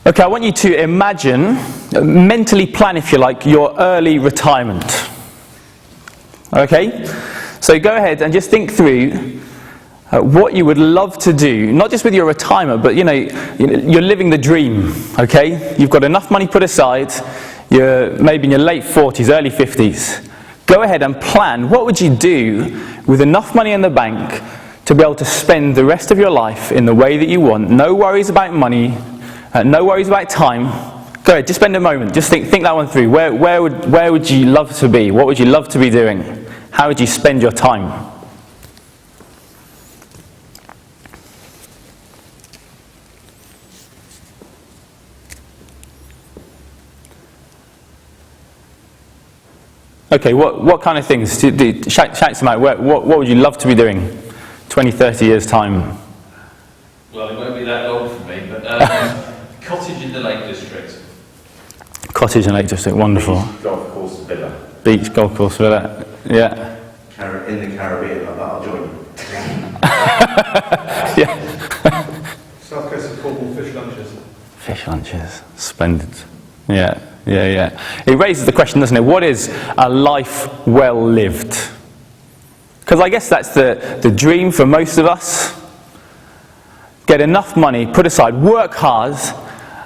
Okay, I want you to imagine, mentally plan if you like, your early retirement. Okay? So go ahead and just think through what you would love to do, not just with your retirement, but you're living the dream, okay? You've got enough money put aside, you're maybe in your late 40s, early 50s. Go ahead and plan, what would you do with enough money in the bank to be able to spend the rest of your life in the way that you want? No worries about money, no worries about time. Go ahead, just spend a moment, just think that one through. Where would you love to be? What would you love to be doing? How would you spend your time? Okay, what kind of things? Shout some out. What would you love to be doing 20, 30 years' time? Well, it won't be that long for me, but cottage in the Lake District. Cottage in the Lake District, wonderful. Beach golf course villa. Beach golf course villa, yeah. In the Caribbean, I'll join you. Yeah. South Coast of Cornwall, fish lunches. Fish lunches, splendid. Yeah. It raises the question, doesn't it? What is a life well lived? Because I guess that's the dream for most of us. Get enough money put aside, work hard,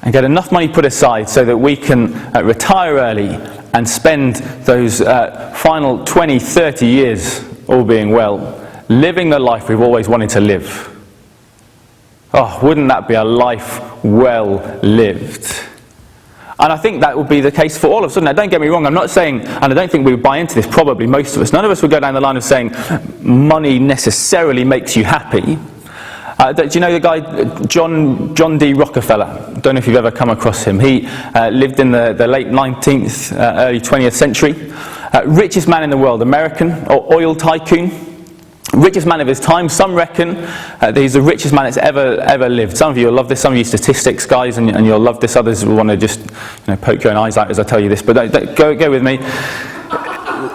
and get enough money put aside so that we can retire early and spend those final 20, 30 years, all being well, living the life we've always wanted to live. Oh, wouldn't that be a life well lived? And I think that would be the case for all of us. Now, don't get me wrong, I'm not saying, and I don't think we would buy into this, probably most of us, none of us would go down the line of saying money necessarily makes you happy. Do you know the guy, John D. Rockefeller? Don't know if you've ever come across him. He lived in the late 19th, early 20th century. Richest man in the world, American, oil tycoon. Richest man of his time. Some reckon that he's the richest man that's ever lived. Some of you will love this. Some of you statistics guys, and you'll love this. Others will want to just poke your own eyes out as I tell you this. But go with me.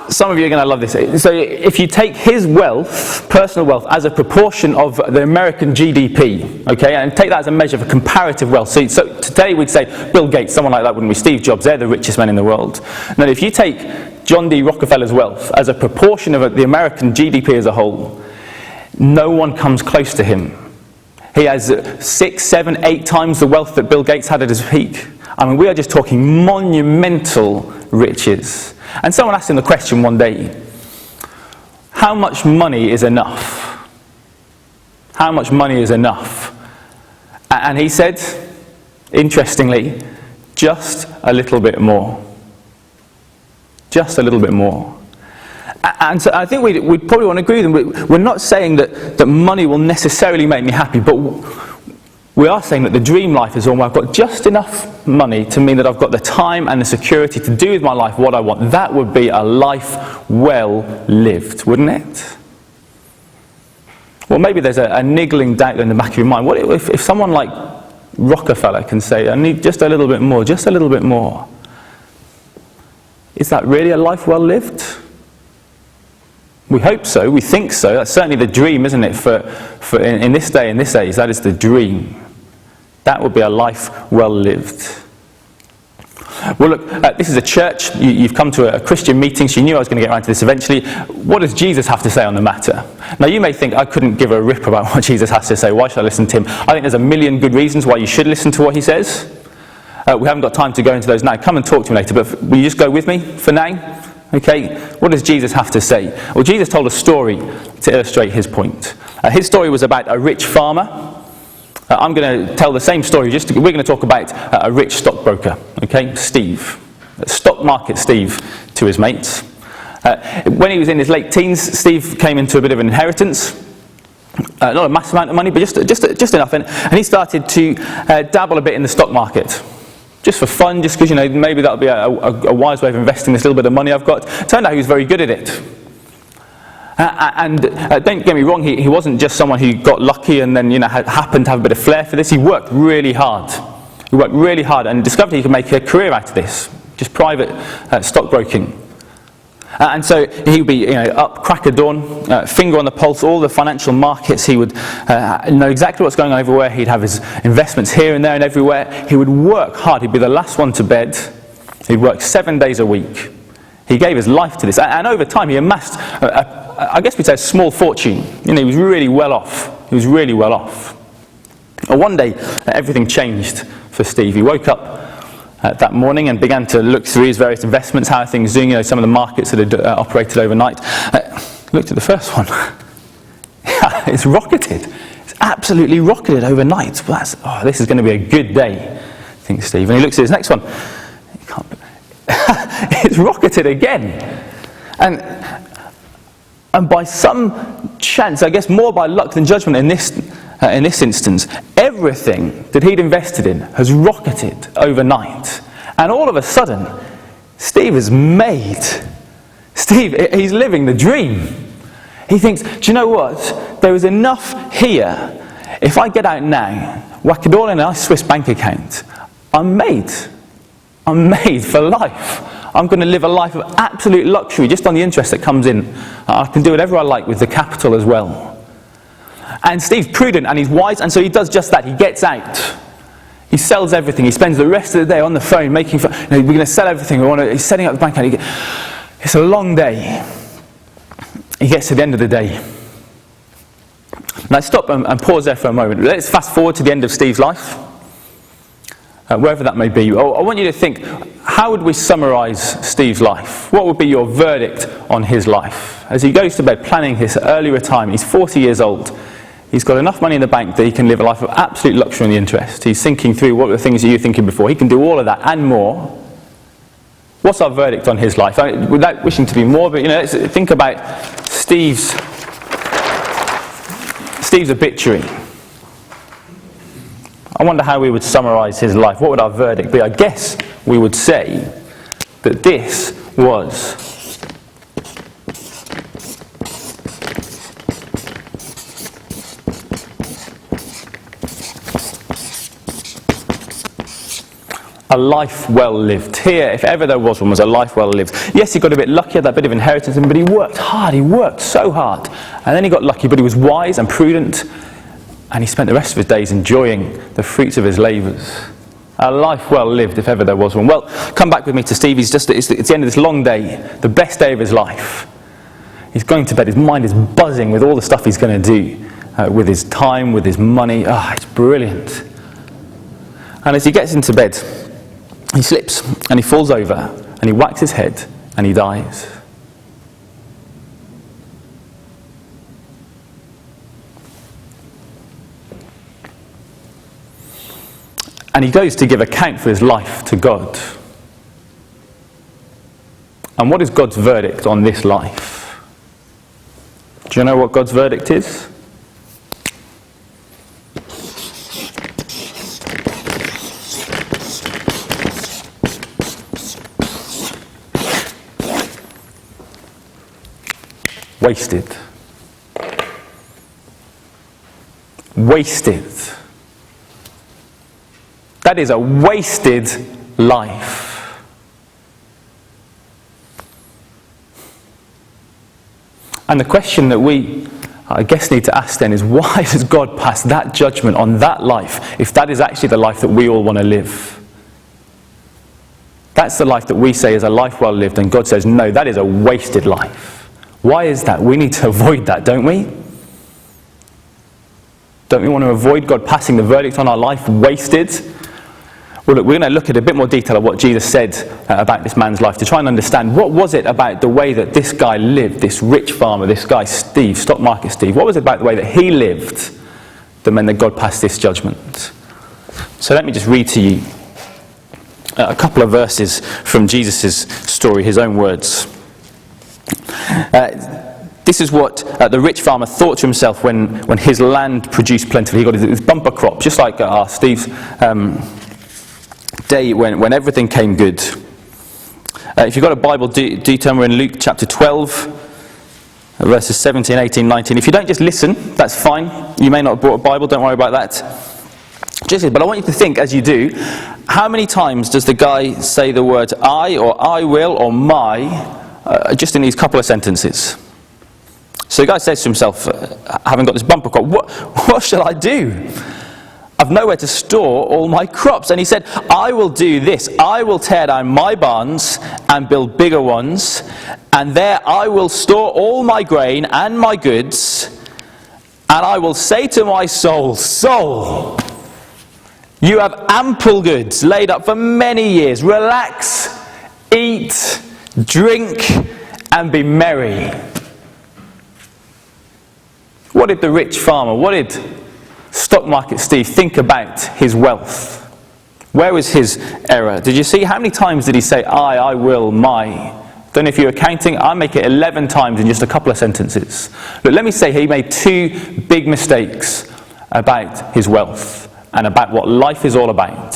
Some of you are going to love this. So if you take his wealth, personal wealth, as a proportion of the American GDP, okay, and take that as a measure for comparative wealth. So today we'd say Bill Gates, someone like that, wouldn't we? Steve Jobs, they're the richest men in the world. Now if you take John D. Rockefeller's wealth as a proportion of the American GDP as a whole, no one comes close to him. He has 6, 7, 8 times the wealth that Bill Gates had at his peak. I mean, we are just talking monumental riches. And someone asked him the question one day, how much money is enough? How much money is enough? And he said, interestingly, just a little bit more. Just a little bit more. And so I think we'd probably want to agree with them. We're not saying that money will necessarily make me happy, but we are saying that the dream life is I've got just enough money to mean that I've got the time and the security to do with my life what I want. That would be a life well lived, wouldn't it? Well, maybe there's a niggling doubt in the back of your mind. What if someone like Rockefeller can say, I need just a little bit more, just a little bit more? Is that really a life well lived? We hope so, we think so. That's certainly the dream, isn't it, for in this day, in this age, that is the dream. That would be a life well lived. Well, look, this is a church. You've come to a Christian meeting, so you knew I was going to get around to this eventually. What does Jesus have to say on the matter? Now, you may think, I couldn't give a rip about what Jesus has to say. Why should I listen to him? I think there's a million good reasons why you should listen to what he says. We haven't got time to go into those now. Come and talk to me later, but will you just go with me for now? Okay, what does Jesus have to say? Well, Jesus told a story to illustrate his point. His story was about a rich farmer. I'm going to tell the same story, we're going to talk about a rich stockbroker, okay, Steve. Stock market Steve to his mates. When he was in his late teens, Steve came into a bit of an inheritance. Not a massive amount of money, but just enough. And he started to dabble a bit in the stock market. Just for fun, just because, maybe that'll be a wise way of investing this little bit of money I've got. Turned out he was very good at it. And don't get me wrong, he wasn't just someone who got lucky and then, happened to have a bit of flair for this. He worked really hard. He worked really hard and discovered he could make a career out of this. Just private stockbroking. And so he would be up crack of dawn, finger on the pulse, all the financial markets. He would know exactly what's going on everywhere. He'd have his investments here and there and everywhere. He would work hard. He'd be the last one to bed. He'd work 7 days a week. He gave his life to this. And over time he amassed, I guess we'd say, a small fortune. He was really well off. He was really well off. And one day everything changed for Steve. He woke up that morning and began to look through his various investments, how are things doing, some of the markets that had operated overnight. Looked at the first one. Yeah, it's rocketed. It's absolutely rocketed overnight. This is going to be a good day, thinks Steve. And he looks at his next one. It's rocketed again. And by some chance, I guess more by luck than judgment in this instance, everything that he'd invested in has rocketed overnight. And all of a sudden, Steve is made. Steve, he's living the dream. He thinks, do you know what? There is enough here. If I get out now, whack it all in a nice Swiss bank account, I'm made. I'm made for life. I'm going to live a life of absolute luxury just on the interest that comes in. I can do whatever I like with the capital as well. And Steve's prudent and he's wise, and so he does just that. He gets out. He sells everything. He spends the rest of the day on the phone making we're going to sell everything. He's setting up the bank account. It's a long day. He gets to the end of the day. Now stop and pause there for a moment. Let's fast forward to the end of Steve's life. Wherever that may be. I want you to think, how would we summarise Steve's life? What would be your verdict on his life? As he goes to bed planning his early retirement, he's 40 years old. He's got enough money in the bank that he can live a life of absolute luxury and interest. He's thinking through what were the things that you were thinking before. He can do all of that and more. What's our verdict on his life? Without wishing to be more, but let's think about Steve's obituary. I wonder how we would summarise his life. What would our verdict be? I guess we would say that this was a life well lived. Here, if ever there was one, was a life well lived. Yes, he got a bit lucky, had that bit of inheritance, but he worked hard. He worked so hard. And then he got lucky, but he was wise and prudent. And he spent the rest of his days enjoying the fruits of his labours. A life well lived, if ever there was one. Well, come back with me to Steve. It's the end of this long day, the best day of his life. He's going to bed. His mind is buzzing with all the stuff he's going to do, with his time, with his money. It's brilliant. And as he gets into bed, he slips and he falls over and he whacks his head and he dies. And he goes to give account for his life to God. And what is God's verdict on this life? Do you know what God's verdict is? Wasted. Wasted. That is a wasted life. And the question that we, I guess, need to ask then is, why does God pass that judgment on that life if that is actually the life that we all want to live? That's the life that we say is a life well lived, and God says, no, that is a wasted life. Why is that? We need to avoid that, don't we? Don't we want to avoid God passing the verdict on our life wasted? Well, look, we're going to look at a bit more detail of what Jesus said about this man's life to try and understand what was it about the way that this guy lived, this rich farmer, this guy Steve, stock market Steve, what was it about the way that he lived that meant that God passed this judgment? So let me just read to you a couple of verses from Jesus' story, his own words. This is what the rich farmer thought to himself when his land produced plentifully. He got his bumper crop, just like Steve's day when everything came good. If you've got a Bible, do turn. We're in Luke chapter 12, verses 17, 18, 19. If you don't just listen, that's fine. You may not have brought a Bible, don't worry about that. But I want you to think, as you do, how many times does the guy say the word I, or I will, or my, just in these couple of sentences. So the guy says to himself, having got this bumper crop, what shall I do? I've nowhere to store all my crops. And he said, I will do this. I will tear down my barns and build bigger ones, and there I will store all my grain and my goods, and I will say to my soul, soul, you have ample goods laid up for many years. Relax, eat, drink, and be merry. What did the rich farmer, what did Stock Market Steve think about his wealth? Where was his error? Did you see how many times did he say I will, my? Don't know if you're accounting, I make it 11 times in just a couple of sentences. But let me say he made two big mistakes about his wealth and about what life is all about.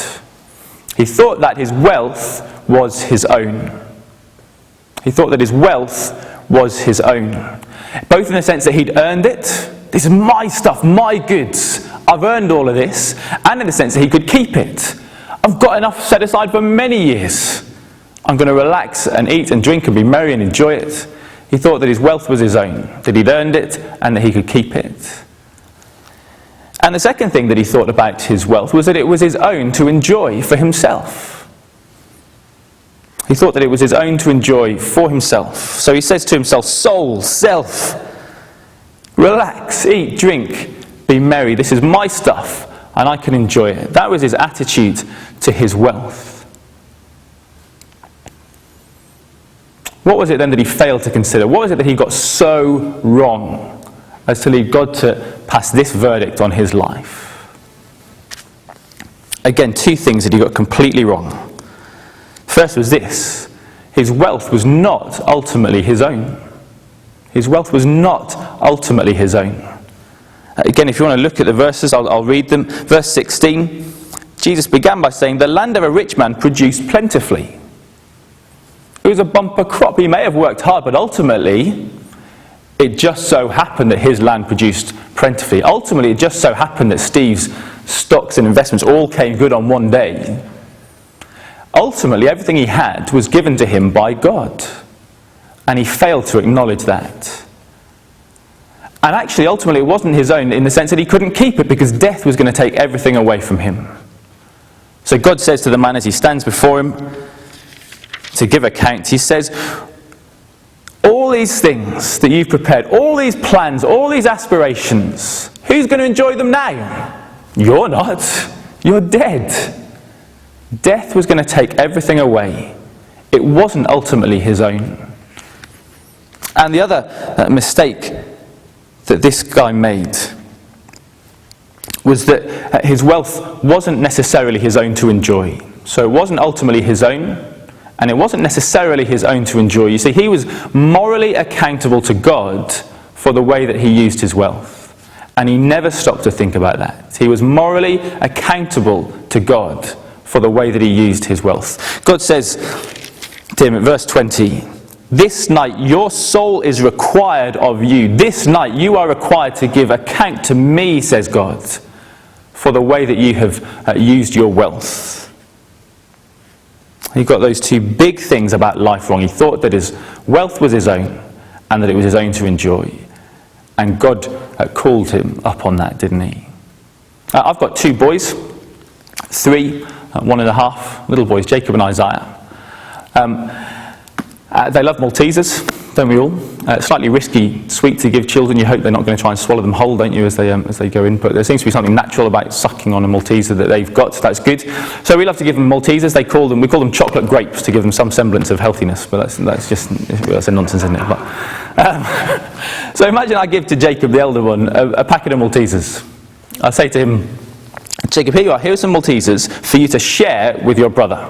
He thought that his wealth was his own. He thought that his wealth was his own. Both in the sense that he'd earned it. This is my stuff, my goods. I've earned all of this. And in the sense that he could keep it. I've got enough set aside for many years. I'm going to relax and eat and drink and be merry and enjoy it. He thought that his wealth was his own, that he'd earned it and that he could keep it. And the second thing that he thought about his wealth was that it was his own to enjoy for himself. He thought that it was his own to enjoy for himself. So he says to himself, soul, self, relax, eat, drink, be merry. This is my stuff and I can enjoy it. That was his attitude to his wealth. What was it then that he failed to consider? What was it that he got so wrong as to lead God to pass this verdict on his life? Again, two things that he got completely wrong. First was this: his wealth was not ultimately his own. His wealth was not ultimately his own. Again, if you want to look at the verses, I'll read them. Verse 16, Jesus began by saying, the land of a rich man produced plentifully. It was a bumper crop. He may have worked hard, but ultimately, it just so happened that his land produced plentifully. Ultimately, it just so happened that Steve's stocks and investments all came good on one day. Ultimately, everything he had was given to him by God. And he failed to acknowledge that. And actually, ultimately, it wasn't his own in the sense that he couldn't keep it because death was going to take everything away from him. So God says to the man as he stands before him to give account, he says, all these things that you've prepared, all these plans, all these aspirations, who's going to enjoy them now? You're not. You're dead. Death was going to take everything away. It wasn't ultimately his own. And the other mistake that this guy made was that his wealth wasn't necessarily his own to enjoy. So it wasn't ultimately his own, and it wasn't necessarily his own to enjoy. You see, he was morally accountable to God for the way that he used his wealth. And he never stopped to think about that. He was morally accountable to God for the way that he used his wealth. God says to him in verse 20, this night your soul is required of you. This night you are required to give account to me, says God, for the way that you have used your wealth. He got those two big things about life wrong. He thought that his wealth was his own and that it was his own to enjoy. And God called him up on that, didn't he? I've got two boys, 3, 1.5, little boys, Jacob and Isaiah. They love Maltesers, don't we all? Slightly risky sweet to give children. You hope they're not going to try and swallow them whole, don't you, as they go in? But there seems to be something natural about sucking on a Malteser that they've got. So that's good. So we love to give them Maltesers. We call them chocolate grapes to give them some semblance of healthiness. But that's a nonsense, isn't it? But, so imagine I give to Jacob, the elder one, a packet of Maltesers. I say to him, Jacob, here you are. Here are some Maltesers for you to share with your brother.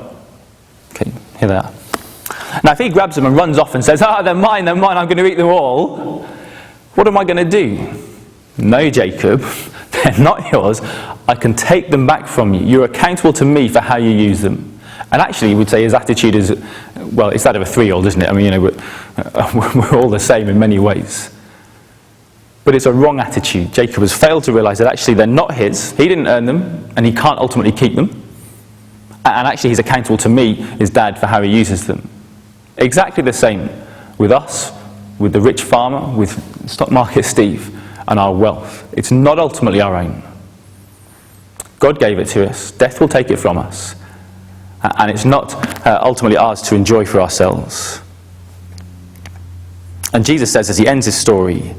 Okay, here they are. Now, if he grabs them and runs off and says, they're mine, I'm going to eat them all, what am I going to do? No, Jacob, they're not yours. I can take them back from you. You're accountable to me for how you use them. And actually, you would say his attitude is, well, it's that of a 3-year-old, isn't it? I mean, we're all the same in many ways. But it's a wrong attitude. Jacob has failed to realize that actually they're not his. He didn't earn them, and he can't ultimately keep them. And actually, he's accountable to me, his dad, for how he uses them. Exactly the same with us, with the rich farmer, with Stock Market Steve, and our wealth. It's not ultimately our own. God gave it to us. Death will take it from us. And it's not ultimately ours to enjoy for ourselves. And Jesus says as he ends his story,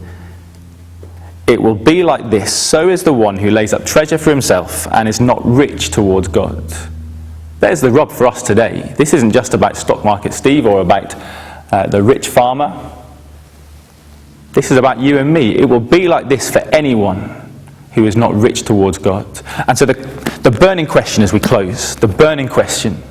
it will be like this, so is the one who lays up treasure for himself and is not rich towards God. There's the rub for us today. This isn't just about Stock Market Steve or about the rich farmer. This is about you and me. It will be like this for anyone who is not rich towards God. And so the burning question as we close, the burning question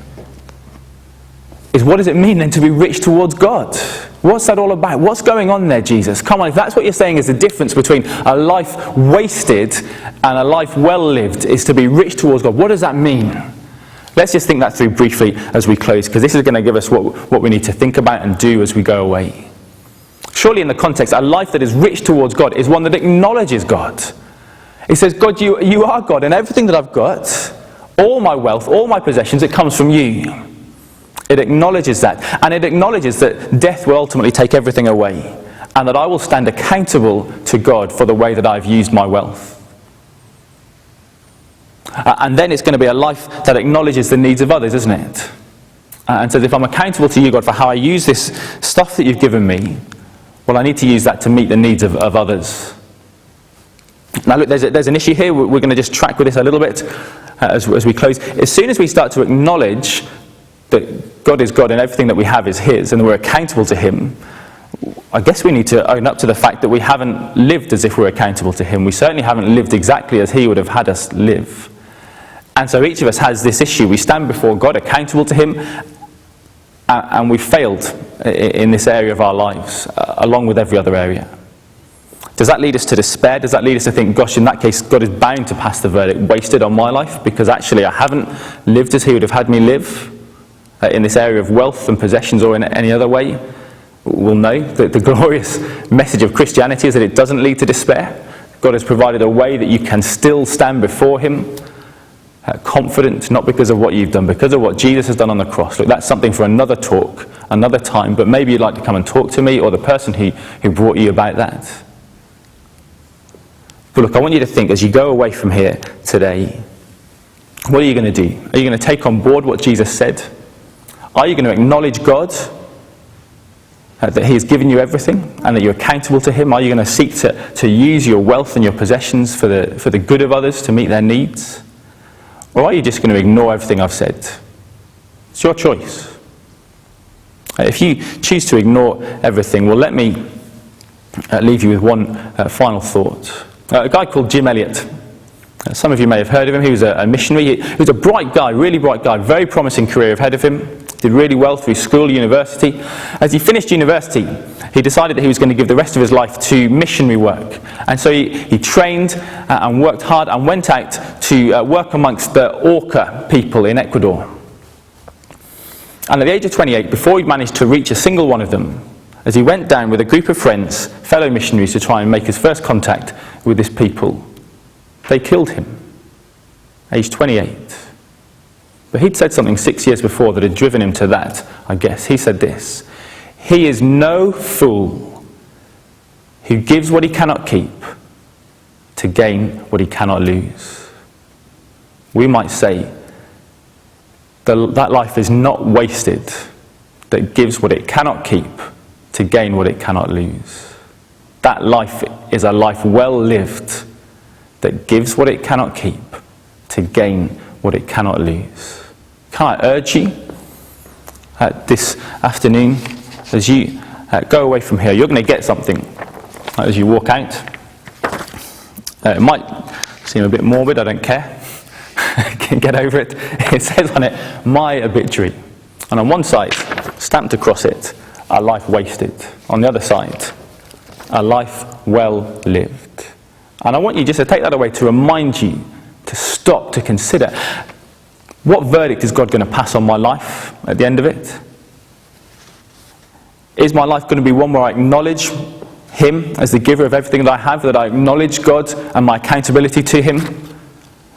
is, what does it mean then to be rich towards God? What's that all about? What's going on there, Jesus? Come on, if that's what you're saying is the difference between a life wasted and a life well lived is to be rich towards God, what does that mean? Let's just think that through briefly as we close, because this is going to give us what we need to think about and do as we go away. Surely in the context, a life that is rich towards God is one that acknowledges God. It says, God, you are God, and everything that I've got, all my wealth, all my possessions, it comes from you. It acknowledges that, and it acknowledges that death will ultimately take everything away, and that I will stand accountable to God for the way that I've used my wealth. And then it's going to be a life that acknowledges the needs of others, isn't it? And says, if I'm accountable to you, God, for how I use this stuff that you've given me, well, I need to use that to meet the needs of others. Now look, there's an issue here. We're going to just track with this a little bit as we close. As soon as we start to acknowledge that God is God and everything that we have is his, and we're accountable to him, I guess we need to own up to the fact that we haven't lived as if we're accountable to him. We certainly haven't lived exactly as he would have had us live. And so each of us has this issue. We stand before God accountable to him, and we've failed in this area of our lives, along with every other area. Does that lead us to despair? Does that lead us to think, gosh, in that case, God is bound to pass the verdict, wasted on my life, because actually I haven't lived as he would have had me live in this area of wealth and possessions or in any other way? We'll know that the glorious message of Christianity is that it doesn't lead to despair. God has provided a way that you can still stand before him confident, not because of what you've done, because of what Jesus has done on the cross. Look, that's something for another talk, another time, but maybe you'd like to come and talk to me or the person who brought you about that. But look, I want you to think as you go away from here today, what are you going to do? Are you going to take on board what Jesus said? Are you going to acknowledge God, that he has given you everything and that you're accountable to him? Are you going to seek to use your wealth and your possessions for the good of others, to meet their needs? Or are you just going to ignore everything I've said? It's your choice. If you choose to ignore everything, well, let me leave you with one final thought. A guy called Jim Elliot. Some of you may have heard of him. He was a missionary. He was a bright guy, really bright guy, very promising career ahead of him. Did really well through school, university. As he finished university, he decided that he was going to give the rest of his life to missionary work. And so he trained and worked hard and went out to work amongst the Auca people in Ecuador. And at the age of 28, before he'd managed to reach a single one of them, as he went down with a group of friends, fellow missionaries, to try and make his first contact with this people, they killed him, age 28. But he'd said something 6 years before that had driven him to that, I guess. He said this: he is no fool who gives what he cannot keep to gain what he cannot lose. We might say that life is not wasted, that gives what it cannot keep to gain what it cannot lose. That life is a life well lived, that gives what it cannot keep to gain what it cannot lose. Can I urge you this afternoon, as you go away from here, you're going to get something as you walk out. It might seem a bit morbid, I don't care. Get over it. It says on it, my obituary. And on one side, stamped across it, a life wasted. On the other side, a life well lived. And I want you just to take that away to remind you to stop, to consider, what verdict is God going to pass on my life at the end of it? Is my life going to be one where I acknowledge him as the giver of everything that I have, that I acknowledge God and my accountability to him,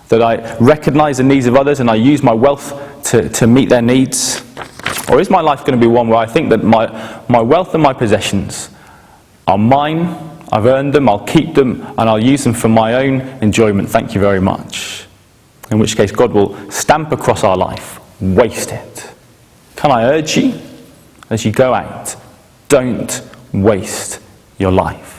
that I recognize the needs of others and I use my wealth to meet their needs? Or is my life going to be one where I think that my wealth and my possessions are mine, I've earned them, I'll keep them, and I'll use them for my own enjoyment, thank you very much. In which case God will stamp across our life, waste it. Can I urge you, as you go out, don't waste your life.